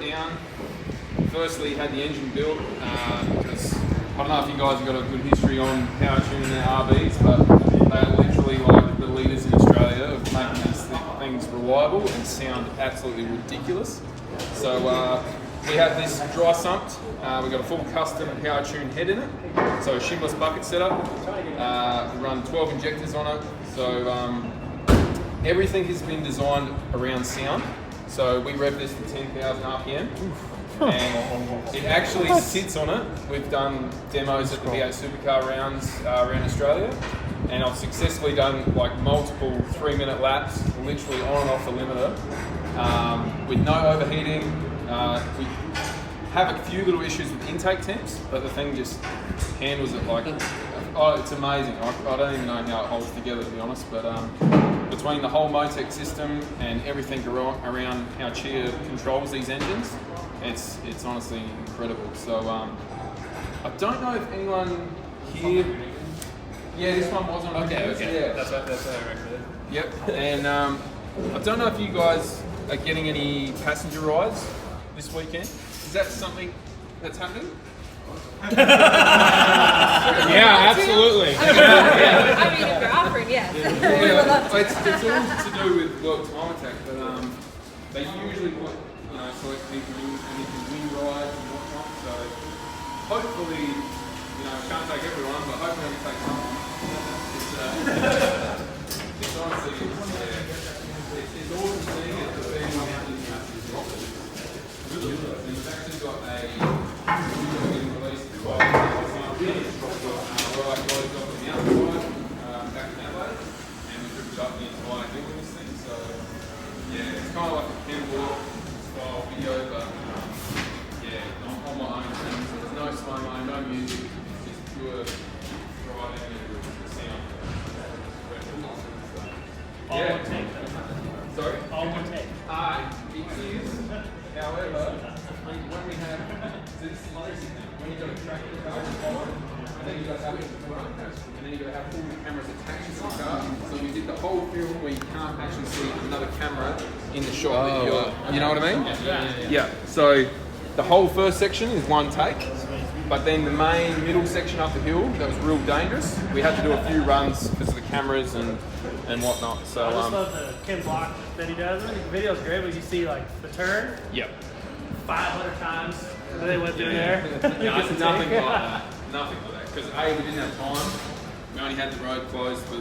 it down. Firstly, had the engine built because I don't know if you guys have got a good history on Powertune and their RBs, but they are literally like the leaders in Australia of making these things reliable and sound absolutely ridiculous. So we have this dry sumped. We've got a full custom Powertune head in it, so a shimless bucket setup. We run 12 injectors on it, so everything has been designed around sound. So we rev this to 10,000 RPM, and it actually sits on it. We've done demos at the V8 Supercar rounds around Australia, and I've successfully done like multiple 3-minute laps, literally on and off the limiter, with no overheating. We have a few little issues with intake temps, but the thing just handles it like, oh, it's amazing. I don't even know how it holds together, to be honest, but between the whole Motec system and everything around how Chia controls these engines, it's honestly incredible. So I don't know if anyone here. Yeah, this one was on. Okay. Yeah, that's what I recommend. Yep, and I don't know if you guys are getting any passenger rides this weekend. Is that something that's happening? Yeah, absolutely. I mean, if you're offering, yes. It's all to do with time attack, but they usually put select people in and you can win rides and whatnot. So hopefully, can't take everyone, but hopefully I can take someone. It's honestly, it's awesome seeing it being on these massive rockets. And we've actually got a released where I closed off on the outside back in Adelaide, and we tripped up the entire hill in this thing. So yeah, it's kind of like a pinball style video, but yeah, on my own terms. There's no slow-mo, no music. It's just pure driving and the sound. All one take. Sorry? All one take. It is. However, when we have this when you've got a track in the car, and then you've got to have it in the front, and then you've got to have all the cameras attached to the car. So we did the whole film where you can't actually see another camera in the shot that you know what I mean? Yeah. So the whole first section is one take, but then the main middle section up the hill, that was real dangerous. We had to do a few runs because of the cameras and whatnot. So I just love the Ken Block that he does. The video's great, but you see like the turn. Yep. 500 times that they went through there. Nothing like that. Nothing like that. Because A, we didn't have time. We only had the road closed for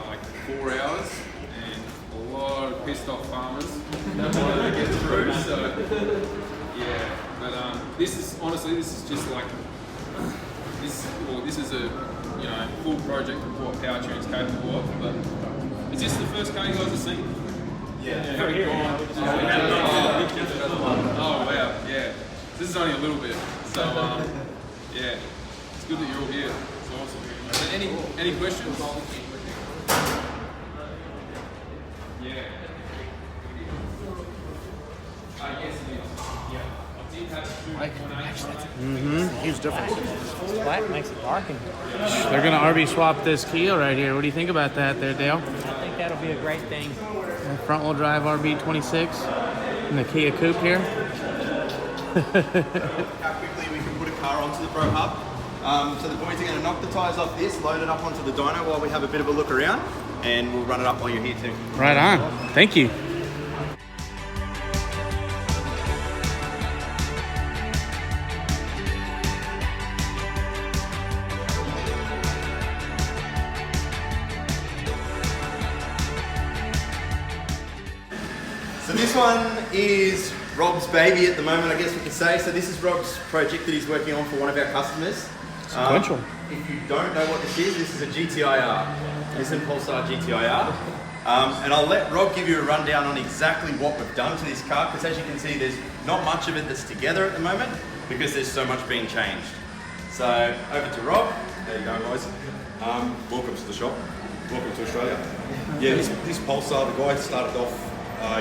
like 4 hours, and a lot of pissed off farmers that wanted to get through. So yeah, but this is just like this is a full project of what Powertune is capable of. But is this the first car you guys have seen? Yeah. Oh wow, yeah. This is only a little bit, so yeah, it's good that you're all here. It's awesome. So any questions? Yeah. Yes, it is. Yeah. Huge difference. Black makes it darken. They're gonna RB swap this Kia right here. What do you think about that, there, Dale? I think that'll be a great thing. Front wheel drive RB26 and the Kia Coupe here. How quickly we can put a car onto the Pro Hub. So the boys are going to knock the tyres off this, load it up onto the dyno while we have a bit of a look around, and we'll run it up while you're here too. Right on. Thank you. So this one is Rob's baby at the moment, I guess we could say. So this is Rob's project that he's working on for one of our customers. Sequential. If you don't know what this is a GTIR. Nissan Pulsar GTIR. And I'll let Rob give you a rundown on exactly what we've done to this car, because as you can see, there's not much of it that's together at the moment, because there's so much being changed. So over to Rob. There you go, guys. Welcome to the shop. Welcome to Australia. Yeah, this Pulsar, the guy started off,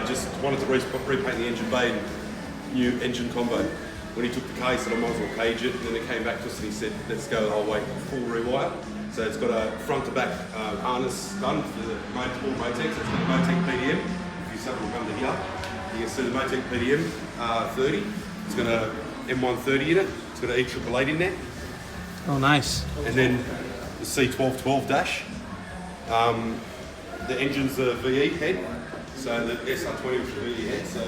just wanted to repaint the engine bay and new engine combo. When he took the case, he said I might as well cage it, and then it came back to us and he said, let's go the whole way, full rewire. So it's got a front to back harness done for the all Motec. So it's got a Motec PDM. If you suddenly come to here, you can see the Motec PDM 30 It's got a M130 in it. It's got an E888 in there. Oh, nice. And then the C1212 dash. The engine's a VE head, so the SR20 was the VE head, so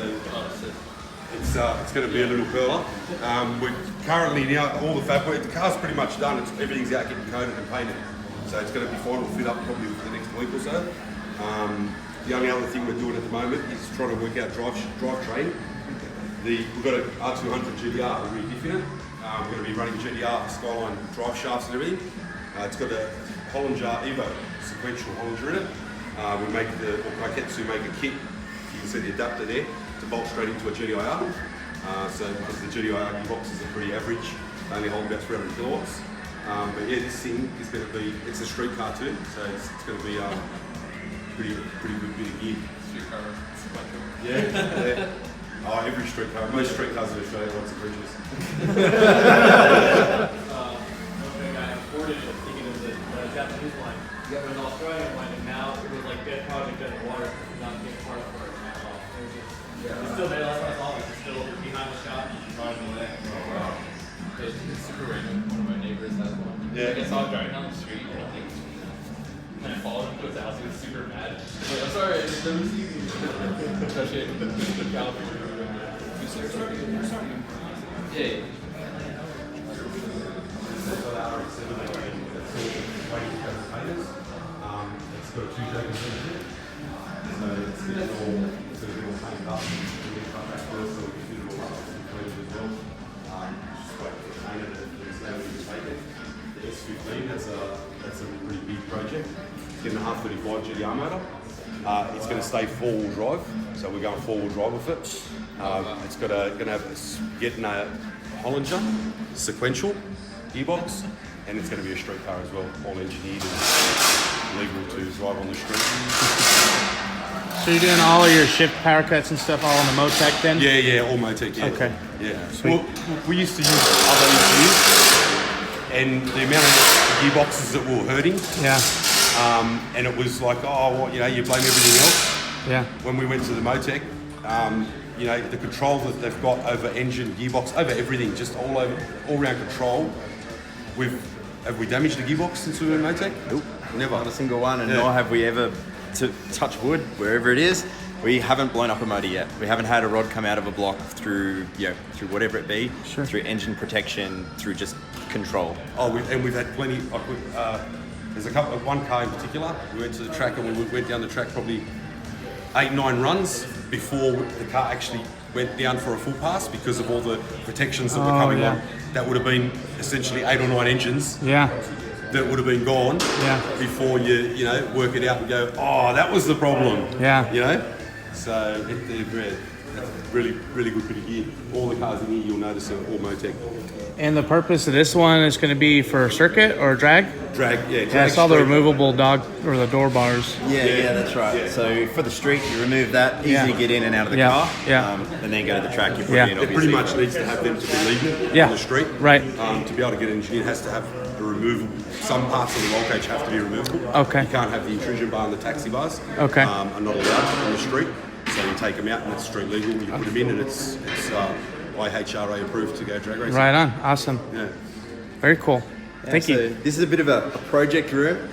it's going to be a little curler. We're currently now, all the fab work, the car's pretty much done, everything's out getting coated and painted, so it's going to be final fit up probably for the next week or so. The only other thing we're doing at the moment is trying to work out drivetrain. We've got an R200 GDR, we're rediffing it. We're going to be running GDR, Skyline drive shafts and everything. It's got a Hollinger Evo sequential Hollinger in it. Kaiketsu make a kit, you can see the adapter there, to bolt straight into a GDIR. So because the GDIR gearboxes are pretty average, they only hold about 300 kilowatts. But yeah, this thing is going to be, it's a street car too, so it's going to be pretty good bit of gear. Street car. Yeah. Oh, every street car, most street cars in Australia have lots of bridges. One thing I imported, thinking of the Japanese one, you got an Australian one, and now it was like dead project underwater, not getting part of it at all. It's still there, that's what I thought, it's still behind the shop, driving away. It's super random. One of my neighbors has one. Yeah. Like I saw him driving down the street and I followed him to his house. He was super mad. Like, I'm sorry, I just never seen you. Especially in California. Yeah. It's got 2 dragons in it. So it's going to be all painted up. We'll get cut back first, so we can do it all up and clean it as well. Just wait for the painter to say we can take it. The S15, that's a pretty big project. It's getting a R35 GDR motor. It's going to stay 4-wheel drive, so we're going 4-wheel drive with it. It's getting a Hollinger sequential gearbox, and it's going to be a street car as well, all engineered and legal to drive on the street. So you're doing all of your shift power cuts and stuff all on the Motec then? Yeah, all Motec, yeah. Okay. Yeah. Sweet. Well, we used to use other ECUs, and the amount of gearboxes that we were hurting, and it was like, you blame everything else. Yeah. When we went to the Motec, the control that they've got over engine, gearbox, over everything, just all round control. Have we damaged the gearbox since we were in Motec? Nope, never. Not a single one, and nor have we ever, to touch wood, wherever it is, we haven't blown up a motor yet. We haven't had a rod come out of a block through whatever it be, through engine protection, through just control. We've had plenty. There's one car in particular. We went to the track and we went down the track probably 8-9 runs before the car actually went down for a full pass because of all the protections that were coming on. That would have been essentially 8 or 9 engines. Yeah. That would have been gone. Yeah. Before you work it out and go, that was the problem. Yeah. So they're really good bit of gear. All the cars in here you'll notice are all Motec. And the purpose of this one is going to be for circuit or drag? Drag. I saw the removable door bars. Yeah, that's right. Yeah. So for the street, you remove that, easy to get in and out of the car. Yeah. And then go to the track, you put it in, obviously. It pretty much needs to have them to be legal on the street. Right. To be able to get engineered, it has to have a removable. Some parts of the roll cage have to be removable. Okay. You can't have the intrusion bar and the taxi bars. Okay. Are not allowed on the street. So you take them out and it's street legal. You put them in and it's IHRA approved to go drag racing. Right on. Awesome. Yeah. Very cool. Thank you. This is a bit of a project room.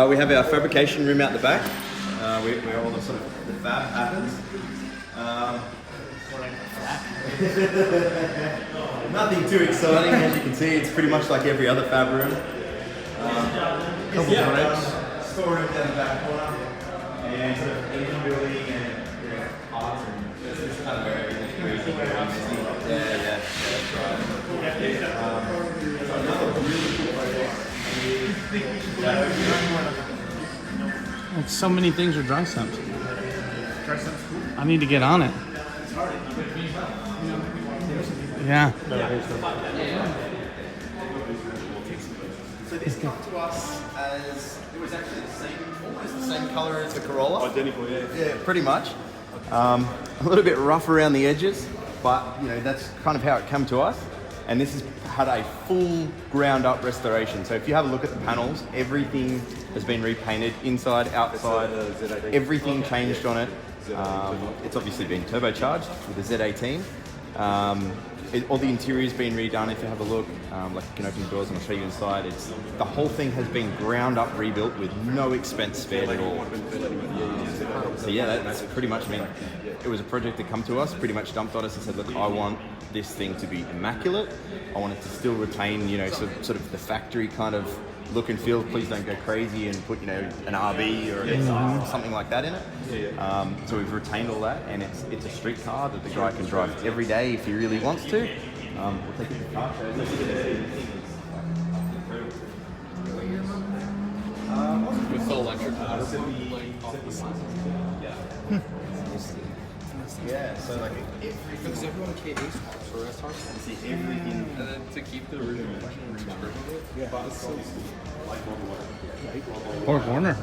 We have our fabrication room out the back, where all the sort of the fab happens. Nothing too exciting, as you can see. It's pretty much like every other fab room. Storeroom down the back corner, and sort of engine building and parts, and this is kind of where everything goes. Yeah, that's right. Like so many things are dry sumps. I need to get on it. Yeah. So this came to us as it was actually almost the same color as the Corolla. Identical, yeah. Yeah, pretty much. A little bit rough around the edges, but that's kind of how it came to us. And this has had a full ground up restoration. So if you have a look at the panels, everything has been repainted, inside, outside, everything changed on it. It's obviously been turbocharged with the Z18. all the interior's been redone. If you have a look, like you can open the doors and I'll show you inside. It's the whole thing has been ground up rebuilt with no expense spared at all. So yeah, that's pretty much. I mean, it was a project that come to us, pretty much dumped on us and said, look, I want this thing to be immaculate. I want it to still retain, you know, sort of the factory kind of look and feel. Please don't go crazy and put, you know, an RB or something like that in it. So we've retained all that, and it's a street car that the guy can drive every day if he really wants to. We'll take it to car shows. With the electric motor. Yeah, so like Because everyone can't use parts for rest house. see everything. And then to keep the original yeah. Poor corner.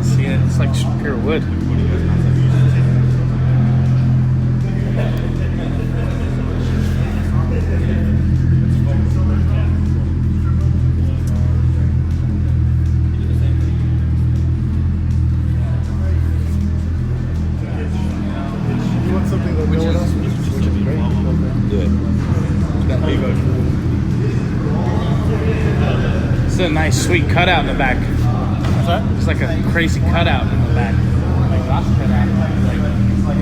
See it? It's like pure wood. It's a nice sweet cutout in the back. What's that? It's like a crazy cutout in the back. Like rock cutout. Like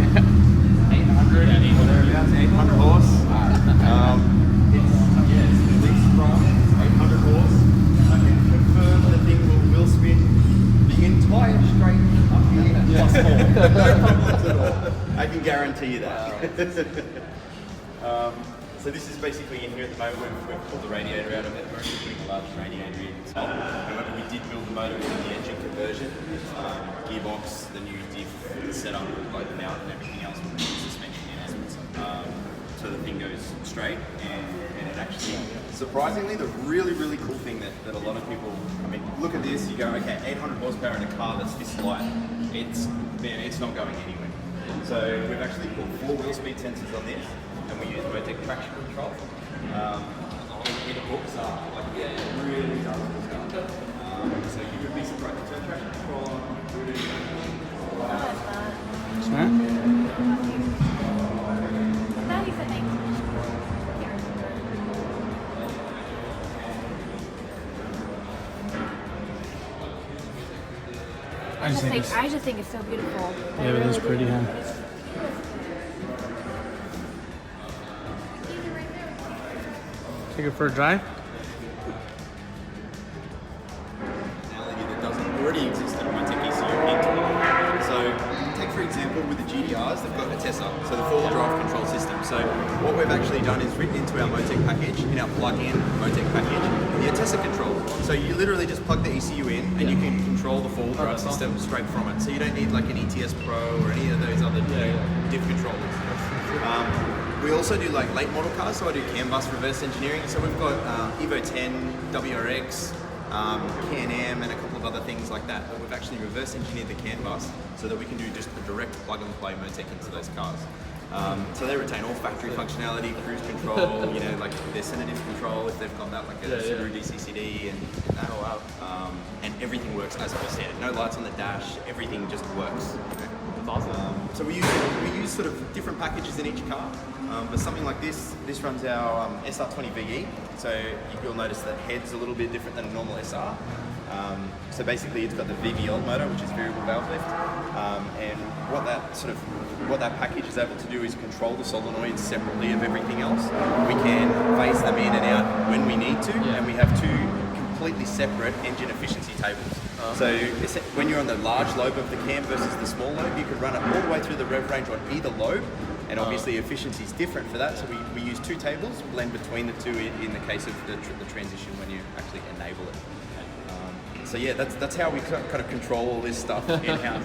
800 and 800 horse. It's least from 800 horse. I can confirm the thing will spin the entire straight up here plus more. No problems at all. I can guarantee you that. So this is basically in here at the moment. We've pulled the radiator out of it. We're actually putting a large radiator in. However, we did build the motor with the engine conversion, gearbox, the new diff setup, like the mount and everything else with the suspension in it. So the thing goes straight, and it actually, surprisingly, the really, really cool thing that a lot of people, I mean, look at this, you go, okay, 800 horsepower in a car that's this light, it's not going anywhere. So we've actually put 4 wheel speed sensors on this, and we use Motec traction control. In a Pulsar, like it really does this stuff. So you would be surprised. Turn traction control on. Smart. I just think it's so beautiful. Yeah, it is pretty, huh? Take it for a drive. Functionality that doesn't already exist in a Motec ECU into it. So take for example with the GDRs, they've got a Tessa, so the 4-wheel drive control system. So what we've actually done is written into our Motec package, in our plug-in Motec package, the Tessa controller. So you literally just plug the ECU in and you can control the 4-wheel drive system straight from it. So you don't need like an ETS Pro or any of those other diff controllers. We also do like late model cars, so I do CAN bus reverse engineering. So we've got Evo 10, WRX, Can-Am, and a couple of other things like that. But we've actually reverse engineered the CAN bus so that we can do just a direct plug and play Motec into those cars. So they retain all factory functionality, cruise control, you know, like their sedative control if they've got that, like a Subaru DCCD and that. And everything works as per standard. No lights on the dash, everything just works. That's awesome. So we use sort of different packages in each car. But something like this runs our SR20 VE. So you'll notice the head's a little bit different than a normal SR. So basically it's got the VVL motor, which is variable valve lift. And what that package is able to do is control the solenoids separately of everything else. We can phase them in and out when we need to, and we have 2 completely separate engine efficiency tables. So when you're on the large lobe of the cam versus the small lobe, you can run it all the way through the rev range on either lobe, and obviously efficiency is different for that. So we use 2 tables, blend between the 2 in the case of the transition when you actually enable it. So yeah, that's how we kind of control all this stuff in-house.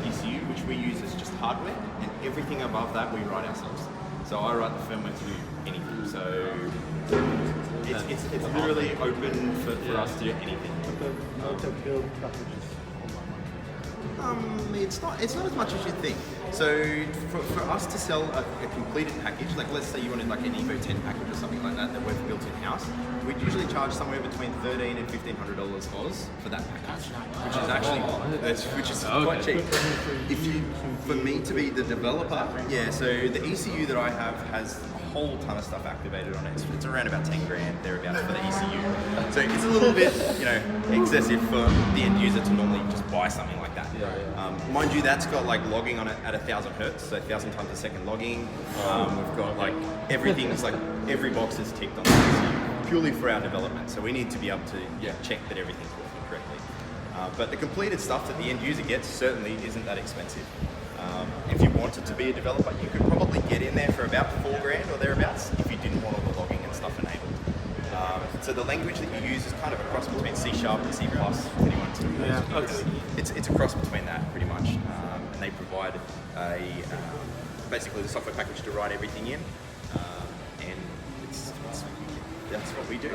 ECU, which we use as just hardware, and everything above that we write ourselves. So I write the firmware to do anything. So it's literally open for us to do anything. It's not as much as you'd think. So for us to sell a completed package, like let's say you wanted like an Evo 10 package or something like that we've built in house, we'd usually charge somewhere between $1,300 and $1,500 Oz for that package, which is actually quite cheap. For me to be the developer, yeah. So the ECU that I have has a whole ton of stuff activated on it. It's around about 10 grand thereabouts for the ECU. So it's a little bit, excessive for the end user to normally just buy something like that. Mind you, that's got like logging on it at 1,000 hertz, so 1,000 times a second logging. We've got like everything's like every box is ticked on the ECU purely for our development. So we need to be able to check that everything's working correctly. But the completed stuff that the end user gets certainly isn't that expensive. If you wanted to be a developer, you could probably get in there for about 4 grand or thereabouts if you didn't want all the logging and stuff enabled. So the language that you use is kind of a cross between C# and C+. It's a cross between that pretty much, and they provide basically the software package to write everything in, and that's what we do.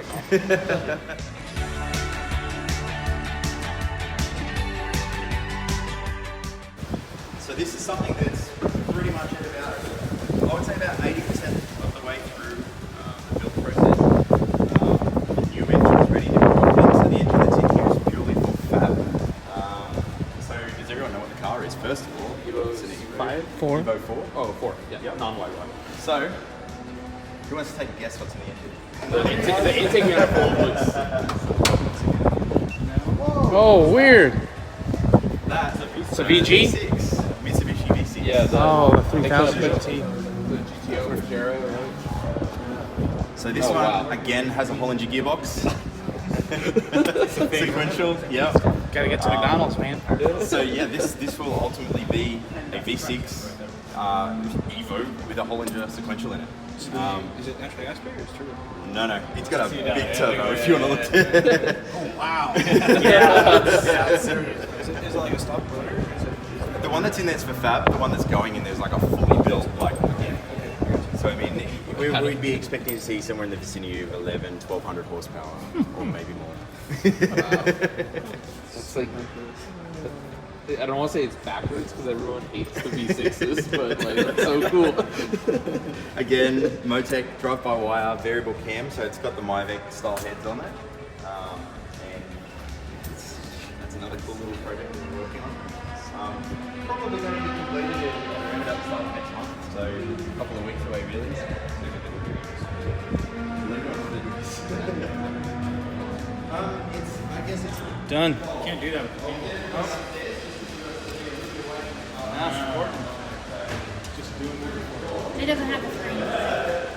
So this is something that's pretty much at about, I would say about 80% of the way through the build process. The new engine is ready to be brought in, so the engine that's in here is purely for fab. So does everyone know what the car is, first of all? It's an Evo 4. Evo 4? Oh, 4. Yeah. Yep. Non-white one. So, who wants to take a guess what's in the engine? The intake manifold looks. Oh, weird. That's It's a VG? V6. Mitsubishi V6. Yeah. The 3000 The GT. GTO Pajero, right? So this one, wow. again, has a Hollinger gearbox. Sequential, yeah. Gotta get to McDonald's, man. So yeah, this will ultimately be a V6 Evo with a Hollinger sequential in it. Is it natural gas or is turbo? No, it's got a big turbo if you want to look at it. Oh, wow. Yeah. Serious. Is it like a stock motor? The one that's in there's for fab, the one that's going in there's like a fully built, like, so I mean, we'd be expecting to see somewhere in the vicinity of 1,100 horsepower, or maybe more. It's like, I don't want to say it's backwards because everyone hates the V6s, but like it's so cool. Again, Motec drive-by-wire variable cam, so it's got the Myvec style heads on it, and that's another cool little project that we're working on. Probably going to be completed around about the start of next month, so a couple of weeks away really. I guess it's Done. Can't do that. It doesn't have a screen.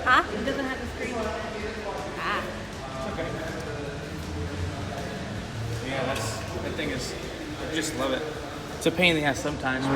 Huh? It doesn't have a screen. Ah. Yeah, that thing is, I just love it. It's a pain in the ass sometimes.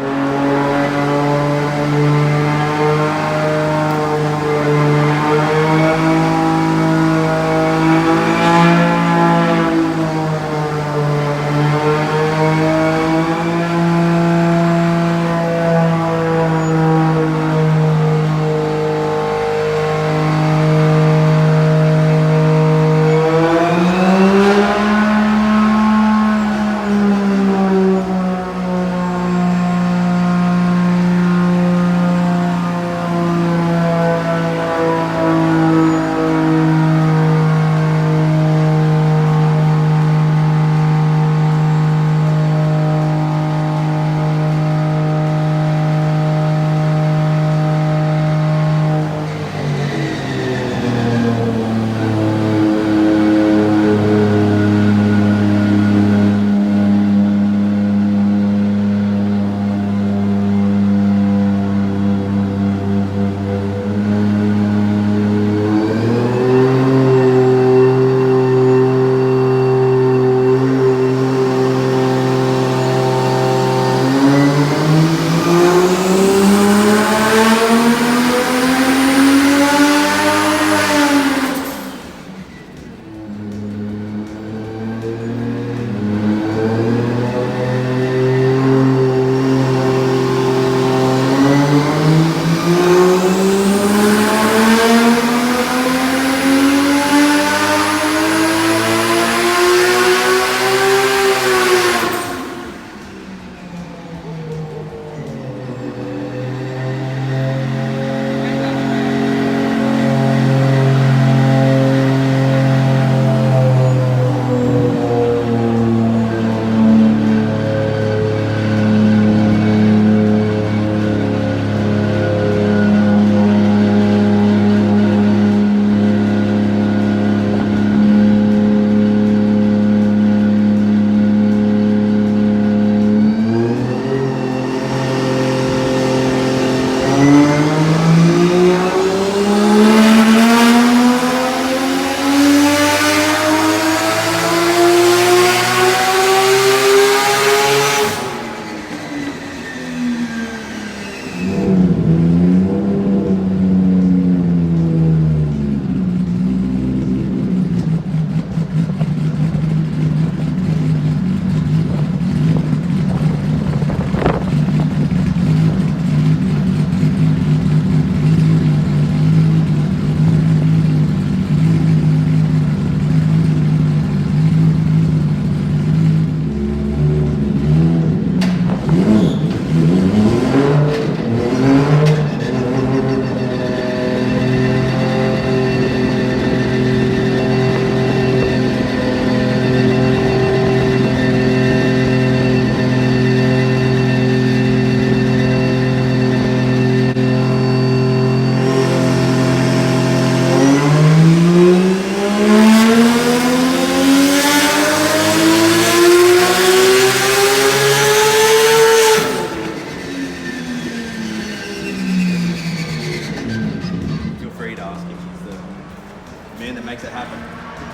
makes it happen.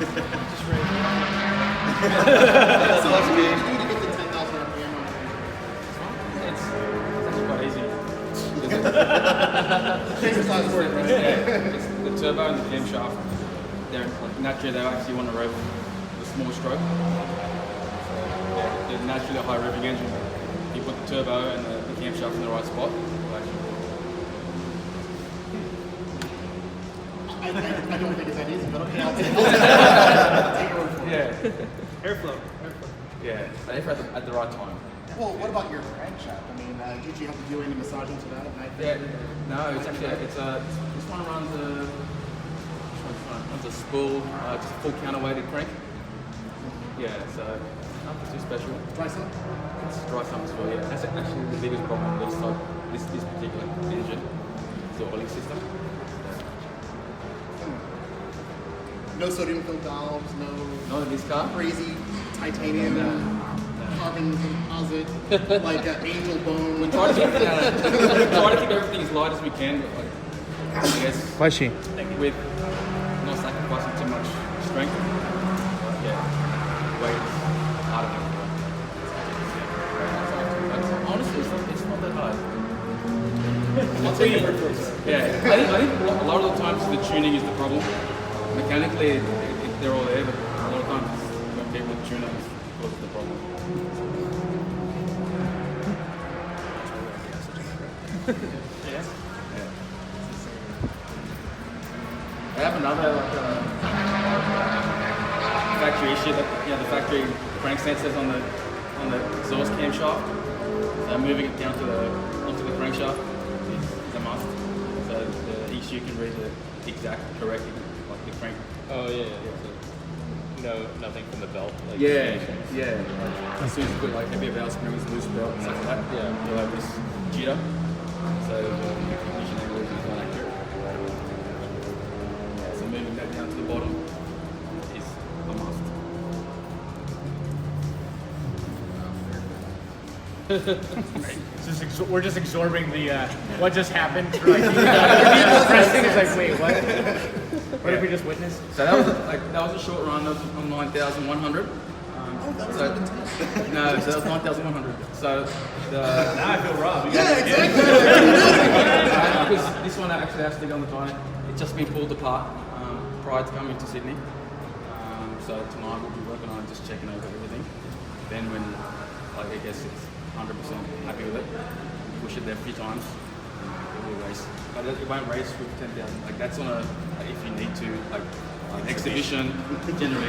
So you need to get to 10,000 RPM on It's quite easy. It's the turbo and the camshaft. Naturally, they actually want to rev with a small stroke. They're naturally a high revving engine. You put the turbo and the camshaft in the right spot. I don't think it's that easy, but okay, I'll take it. Take your word for it. Yeah. Airflow. Yeah, airflow at the right time. Well, what about your crankshaft? I mean, did you have to do any massaging to that? Yeah, no, it's actually this one runs a spool, just a full counterweighted crank. Yeah, so nothing too special. Dry sump? It's dry sump as well. Yeah, that's actually the biggest problem with this particular engine. Is the oiling system. No sodium filled valves, Not in this car. crazy titanium carbon composite, like angel bone. We try to keep everything as light as we can, but like, I guess Question. with not sacrificing too much strength. But yeah, weight is part of it. But honestly, it's not that hard. Yeah, I think a lot of the times the tuning is the problem. Mechanically, they're all there, but a lot of times when people tune up, it's because of the problem. I have another factory issue that the factory crank sensors on the exhaust camshaft. So moving it down onto the crankshaft is a must. So the ECU can read the exact correct the crank. Oh yeah. So nothing from the belt. Like Yeah. Like, as soon as you put like heavy valve springs, loose belt, and stuff like that, you'll have this jitter. So the ignition angle is not accurate. So moving that down to the bottom is a must. We're just absorbing the what just happened. Like, pressing is like, wait, what? What did we just witness? So that was a short run. That was on 9,100. So that was 9,100. So Now I feel robbed. Yeah, exactly. because this one actually has to go on the dyno. It's just been pulled apart prior to coming to Sydney. So tonight we'll be working on just checking over everything. Then when I guess it's 100% happy with it, push it there a few times. It will race, but it won't race with 10,000. Like that's on if you need to, like an exhibition. Generally,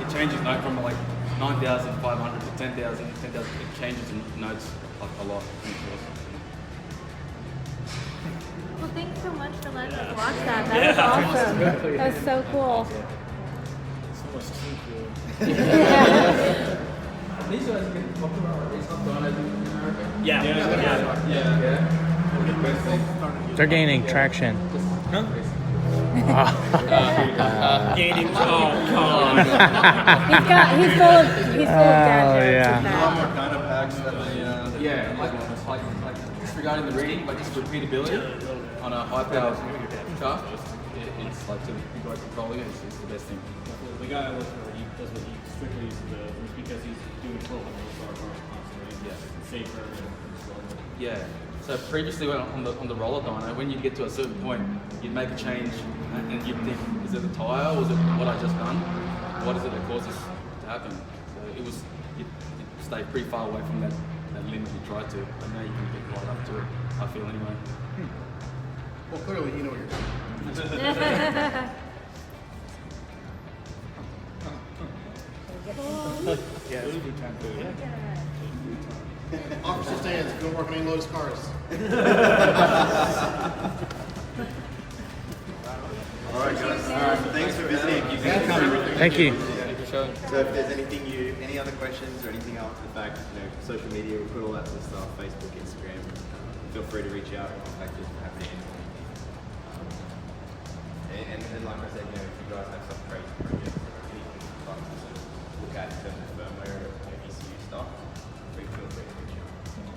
it changes note from like 9,500 to 10,000. 10,000. It changes in notes like a lot. Well, thanks so much for letting us watch that. That was awesome. That was so cool. These guys get popular. It's not done in America. Yeah. They're gaining traction. Gaining. Oh, come on. He's full of dad jokes yeah. with that. More kind of packs than like disregarding the reading, but just repeatability on a high power car. It's like to the guy controlling it. It's the best thing. The guy I work for, he does what he strictly uses it's because he's doing full constantly. Yeah. It's safer and Yeah. So previously on the roller dyno, when you get to a certain point, you'd make a change and you'd think, is it the tyre or is it what I just done? What is it that causes to happen? So you'd stay pretty far away from that limit you tried to, and now you can get right up to it, I feel anyway. Well, clearly you know what you're doing. Yeah, it's a good time food. Officer stands, don't work on any Lotus cars. All right, guys. Thanks for visiting. Thank you. So if there's any other questions or anything after the fact, social media, we'll put all that sort of stuff, Facebook, Instagram. Feel free to reach out and contact us. We're happy to answer. And like I said, if you guys have some crazy projects or anything you'd like to look at in terms of firmware or ECU stuff, feel free to reach out.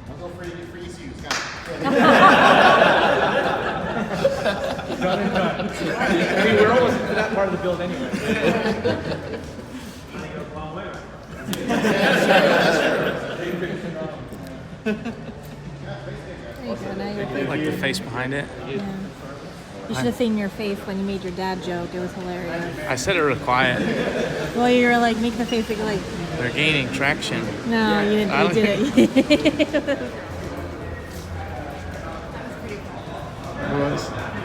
I'll go for ECUs, guys. done and done. I mean, we're almost to that part part of the build anyway. There you go, now you're Like the face behind it. Yeah. You should have seen your face when you made your dad joke. It was hilarious. I said it real quiet. Well, you were like, make the face look like, They're gaining traction. no, you didn't. I You don't did it. It was.